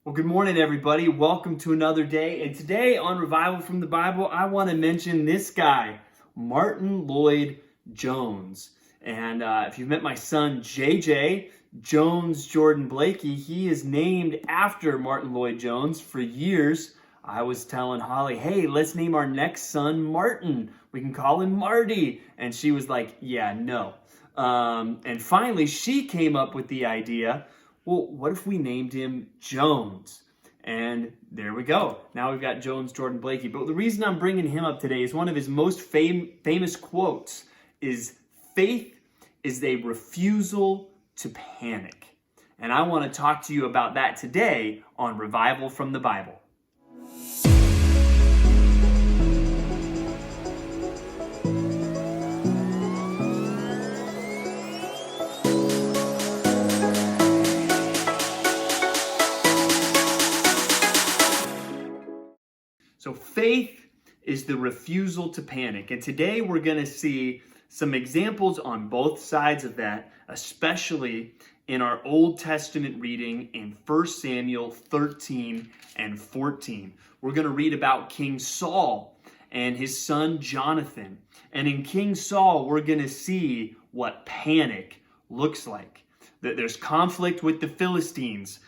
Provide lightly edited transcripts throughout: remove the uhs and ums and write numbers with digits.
Well, good morning, everybody. Welcome to another day. And today on Revival from the Bible, I want to mention this guy, Martin Lloyd-Jones. And if you've met my son, JJ, Jones Jordan Blakey, he is named after Martin Lloyd-Jones. For years, I was telling Holly, hey, let's name our next son Martin. We can call him Marty. And she was like, yeah, no. And finally, she came up with the idea, well, what if we named him Jones? And there we go. Now we've got Jones Jordan Blakey. But the reason I'm bringing him up today is one of his most famous quotes is, faith is a refusal to panic. And I want to talk to you about that today on Revival from the Bible. So faith is the refusal to panic. And today we're going to see some examples on both sides of that, especially in our Old Testament reading in 1 Samuel 13 and 14. We're going to read about King Saul and his son Jonathan. And in King Saul, we're going to see what panic looks like. That there's conflict with the Philistines.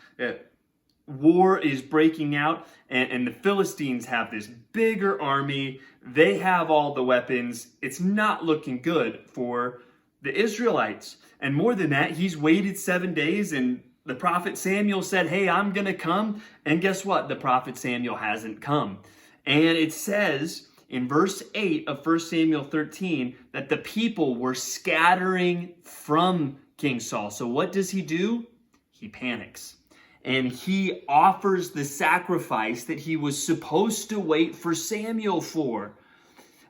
War is breaking out, and the Philistines have this bigger army. They have all the weapons. It's not looking good for the Israelites. And more than that, he's waited 7 days, and the prophet Samuel said, hey, I'm going to come. And guess what? The prophet Samuel hasn't come. And it says in verse 8 of 1 Samuel 13 that the people were scattering from King Saul. So what does he do? He panics. And he offers the sacrifice that he was supposed to wait for Samuel for.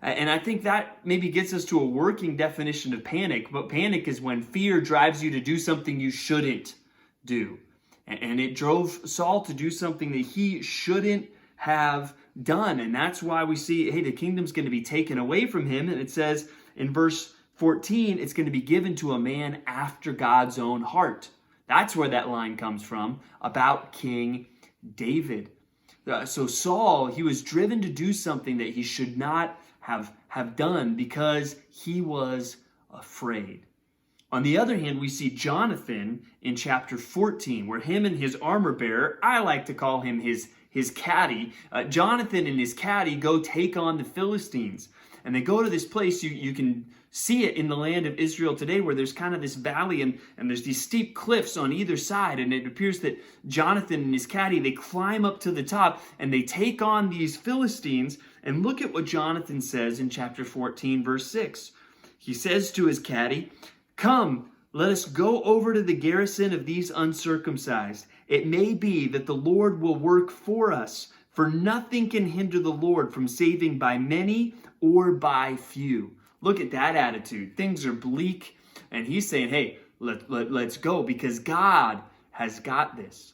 And I think that maybe gets us to a working definition of panic. But panic is when fear drives you to do something you shouldn't do. And it drove Saul to do something that he shouldn't have done. And that's why we see, hey, the kingdom's going to be taken away from him. And it says in verse 14, it's going to be given to a man after God's own heart. That's where that line comes from about King David. So Saul, he was driven to do something that he should not have done because he was afraid. On the other hand, we see Jonathan in chapter 14, where him and his armor bearer, I like to call him his caddy, Jonathan and his caddy go take on the Philistines. And they go to this place, you can see it in the land of Israel today, where there's kind of this valley and there's these steep cliffs on either side. And it appears that Jonathan and his caddy, they climb up to the top and they take on these Philistines. And look at what Jonathan says in chapter 14, verse 6. He says to his caddy, come, let us go over to the garrison of these uncircumcised. It may be that the Lord will work for us, for nothing can hinder the Lord from saving by many or by few. Look at that attitude. Things are bleak, and he's saying, hey, let's go because God has got this.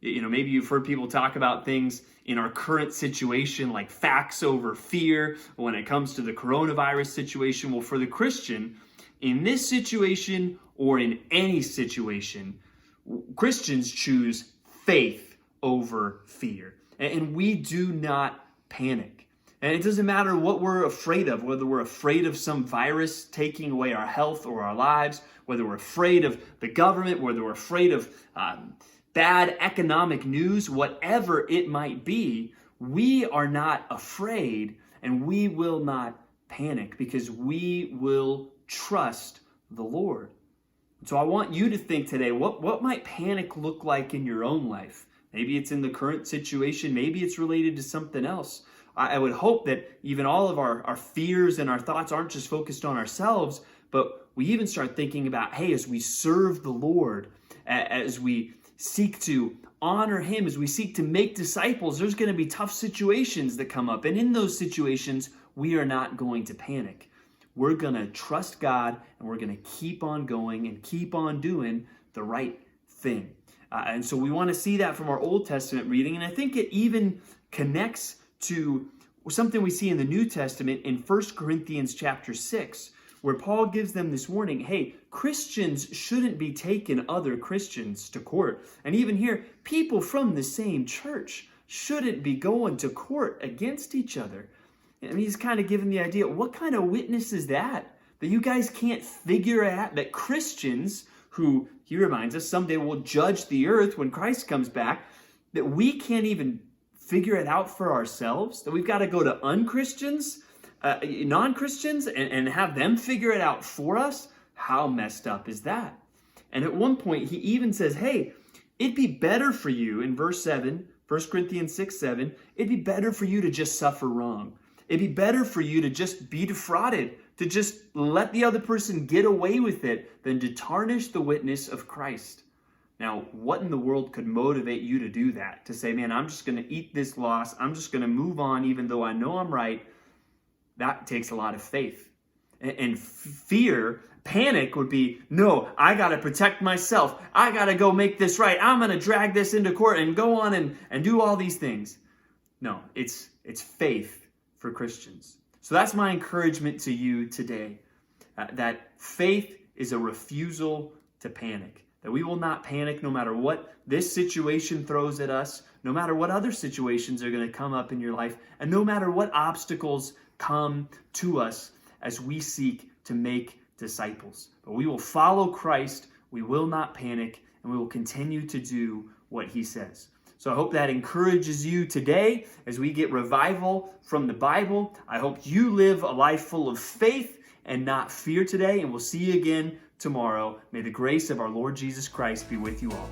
You know, maybe you've heard people talk about things in our current situation like facts over fear when it comes to the coronavirus situation. Well, for the Christian, in this situation or in any situation, Christians choose faith over fear. And we do not panic. And it doesn't matter what we're afraid of, whether we're afraid of some virus taking away our health or our lives, whether we're afraid of the government, whether we're afraid of bad economic news, whatever it might be, we are not afraid and we will not panic because we will trust the Lord. So I want you to think today, what might panic look like in your own life? Maybe it's in the current situation. Maybe it's related to something else. I would hope that even all of our fears and our thoughts aren't just focused on ourselves, but we even start thinking about, hey, as we serve the Lord, as we seek to honor Him, as we seek to make disciples, there's going to be tough situations that come up. And in those situations, we are not going to panic. We're going to trust God, and we're going to keep on going and keep on doing the right thing. And so we want to see that from our Old Testament reading. And I think it even connects to something we see in the New Testament in 1 Corinthians chapter 6, where Paul gives them this warning, hey, Christians shouldn't be taking other Christians to court. And even here, people from the same church shouldn't be going to court against each other. And he's kind of giving the idea, what kind of witness is that? That you guys can't figure out that Christians, who, he reminds us, someday will judge the earth when Christ comes back, that we can't even figure it out for ourselves, that we've got to go to unchristians, non-Christians, and have them figure it out for us. How messed up is that? And at one point, he even says, hey, it'd be better for you, in verse 7, 1 Corinthians 6:7, it'd be better for you to just suffer wrong. It'd be better for you to just be defrauded, to just let the other person get away with it, than to tarnish the witness of Christ. Now, what in the world could motivate you to do that? To say, man, I'm just going to eat this loss. I'm just going to move on even though I know I'm right. That takes a lot of faith. And fear, panic would be, no, I got to protect myself. I got to go make this right. I'm going to drag this into court and go on and do all these things. No, it's faith for Christians. So that's my encouragement to you today, that faith is a refusal to panic. That we will not panic no matter what this situation throws at us, no matter what other situations are going to come up in your life, and no matter what obstacles come to us as we seek to make disciples. But we will follow Christ, we will not panic, and we will continue to do what he says. So I hope that encourages you today as we get revival from the Bible. I hope you live a life full of faith and not fear today, and we'll see you again tomorrow. May the grace of our Lord Jesus Christ be with you all.